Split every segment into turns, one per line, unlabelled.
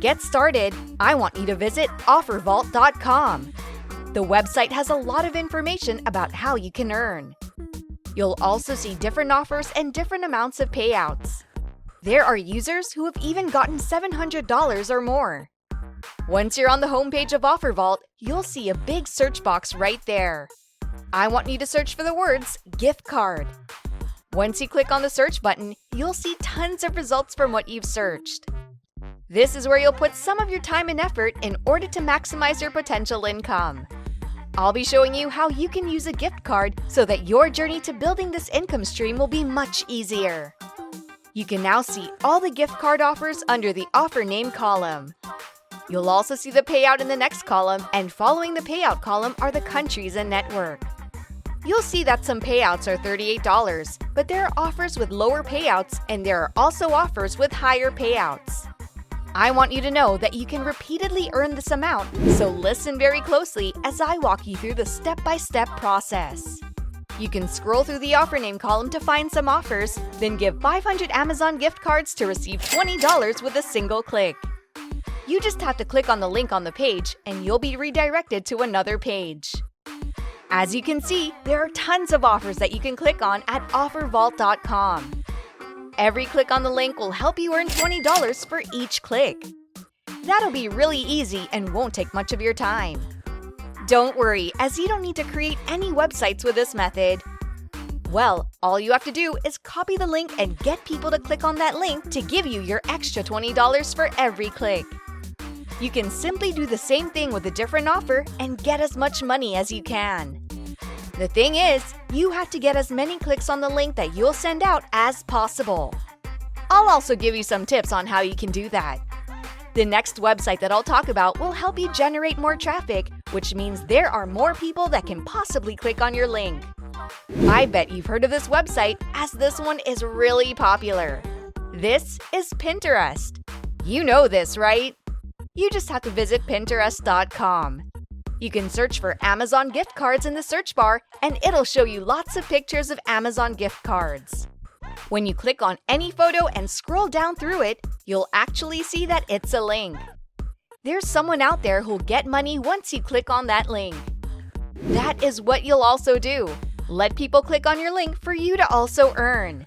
Get started, I want you to visit OfferVault.com. The website has a lot of information about how you can earn. You'll also see different offers and different amounts of payouts. There are users who have even gotten $700 or more. Once you're on the homepage of OfferVault, you'll see a big search box right there. I want you to search for the words gift card. Once you click on the search button, you'll see tons of results from what you've searched. This is where you'll put some of your time and effort in order to maximize your potential income. I'll be showing you how you can use a gift card so that your journey to building this income stream will be much easier. You can now see all the gift card offers under the offer name column. You'll also see the payout in the next column, and following the payout column are the countries and network. You'll see that some payouts are $38, but there are offers with lower payouts and there are also offers with higher payouts. I want you to know that you can repeatedly earn this amount, so listen very closely as I walk you through the step-by-step process. You can scroll through the offer name column to find some offers, then give 500 Amazon gift cards to receive $20 with a single click. You just have to click on the link on the page and you'll be redirected to another page. As you can see, there are tons of offers that you can click on at OfferVault.com. Every click on the link will help you earn $20 for each click. That'll be really easy and won't take much of your time. Don't worry, as you don't need to create any websites with this method. Well, all you have to do is copy the link and get people to click on that link to give you your extra $20 for every click. You can simply do the same thing with a different offer and get as much money as you can. The thing is, you have to get as many clicks on the link that you'll send out as possible. I'll also give you some tips on how you can do that. The next website that I'll talk about will help you generate more traffic, which means there are more people that can possibly click on your link. I bet you've heard of this website, as this one is really popular. This is Pinterest. You know this, right? You just have to visit Pinterest.com. You can search for Amazon gift cards in the search bar, and it'll show you lots of pictures of Amazon gift cards. When you click on any photo and scroll down through it, you'll actually see that it's a link. There's someone out there who'll get money once you click on that link. That is what you'll also do. Let people click on your link for you to also earn.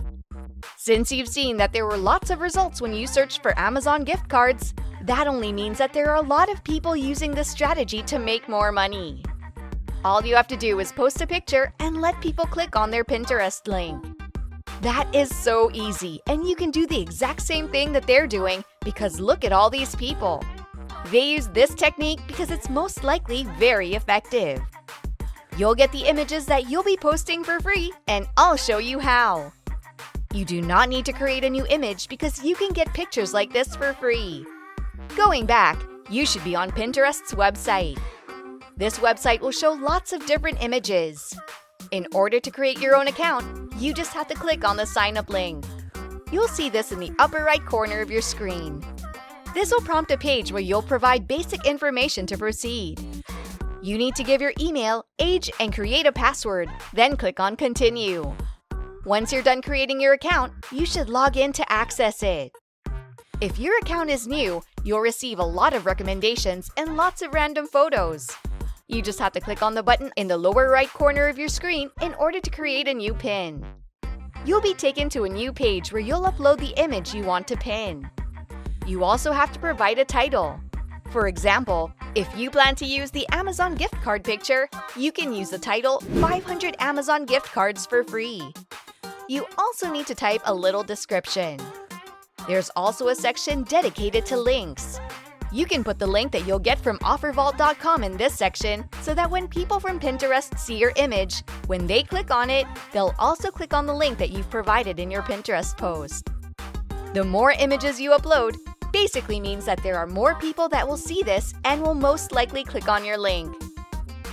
Since you've seen that there were lots of results when you searched for Amazon gift cards, that only means that there are a lot of people using this strategy to make more money. All you have to do is post a picture and let people click on their Pinterest link. That is so easy, and you can do the exact same thing that they're doing because look at all these people. They use this technique because it's most likely very effective. You'll get the images that you'll be posting for free, and I'll show you how. You do not need to create a new image because you can get pictures like this for free. Going back, you should be on Pinterest's website. This website will show lots of different images. In order to create your own account, you just have to click on the sign up link. You'll see this in the upper right corner of your screen. This will prompt a page where you'll provide basic information to proceed. You need to give your email, age, and create a password, then click on Continue. Once you're done creating your account, you should log in to access it. If your account is new, you'll receive a lot of recommendations and lots of random photos. You just have to click on the button in the lower right corner of your screen in order to create a new pin. You'll be taken to a new page where you'll upload the image you want to pin. You also have to provide a title. For example, if you plan to use the Amazon gift card picture, you can use the title 500 Amazon gift cards for free. You also need to type a little description. There's also a section dedicated to links. You can put the link that you'll get from OfferVault.com in this section so that when people from Pinterest see your image, when they click on it, they'll also click on the link that you've provided in your Pinterest post. The more images you upload basically means that there are more people that will see this and will most likely click on your link.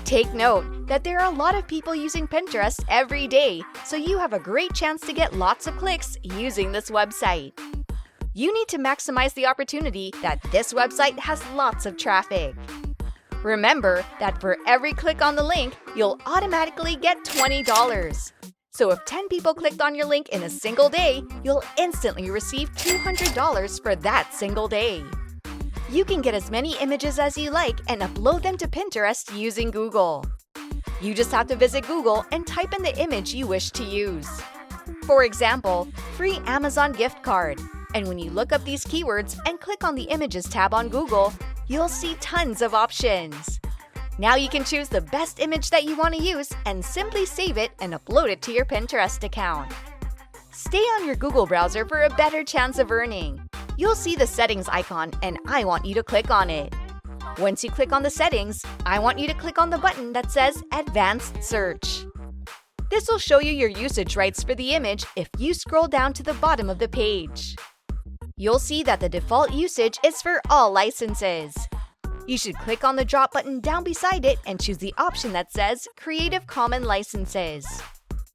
Take note that there are a lot of people using Pinterest every day, so you have a great chance to get lots of clicks using this website. You need to maximize the opportunity that this website has lots of traffic. Remember that for every click on the link, you'll automatically get $20. So if 10 people clicked on your link in a single day, you'll instantly receive $200 for that single day. You can get as many images as you like and upload them to Pinterest using Google. You just have to visit Google and type in the image you wish to use. For example, free Amazon gift card. And when you look up these keywords and click on the Images tab on Google, you'll see tons of options. Now you can choose the best image that you want to use and simply save it and upload it to your Pinterest account. Stay on your Google browser for a better chance of earning. You'll see the settings icon and I want you to click on it. Once you click on the settings, I want you to click on the button that says Advanced Search. This will show you your usage rights for the image if you scroll down to the bottom of the page. You'll see that the default usage is for all licenses. You should click on the drop button down beside it and choose the option that says Creative Commons Licenses.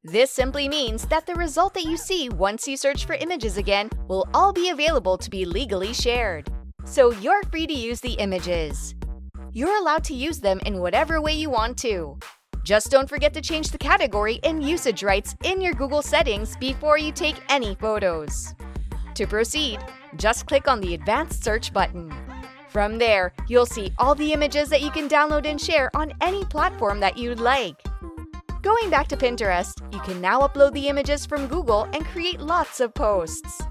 This simply means that the result that you see once you search for images again will all be available to be legally shared. So you're free to use the images. You're allowed to use them in whatever way you want to. Just don't forget to change the category and usage rights in your Google settings before you take any photos. To proceed, just click on the Advanced Search button. From there, you'll see all the images that you can download and share on any platform that you'd like. Going back to Pinterest, you can now upload the images from Google and create lots of posts.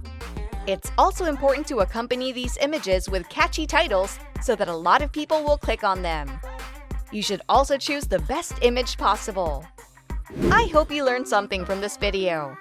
It's also important to accompany these images with catchy titles so that a lot of people will click on them. You should also choose the best image possible. I hope you learned something from this video.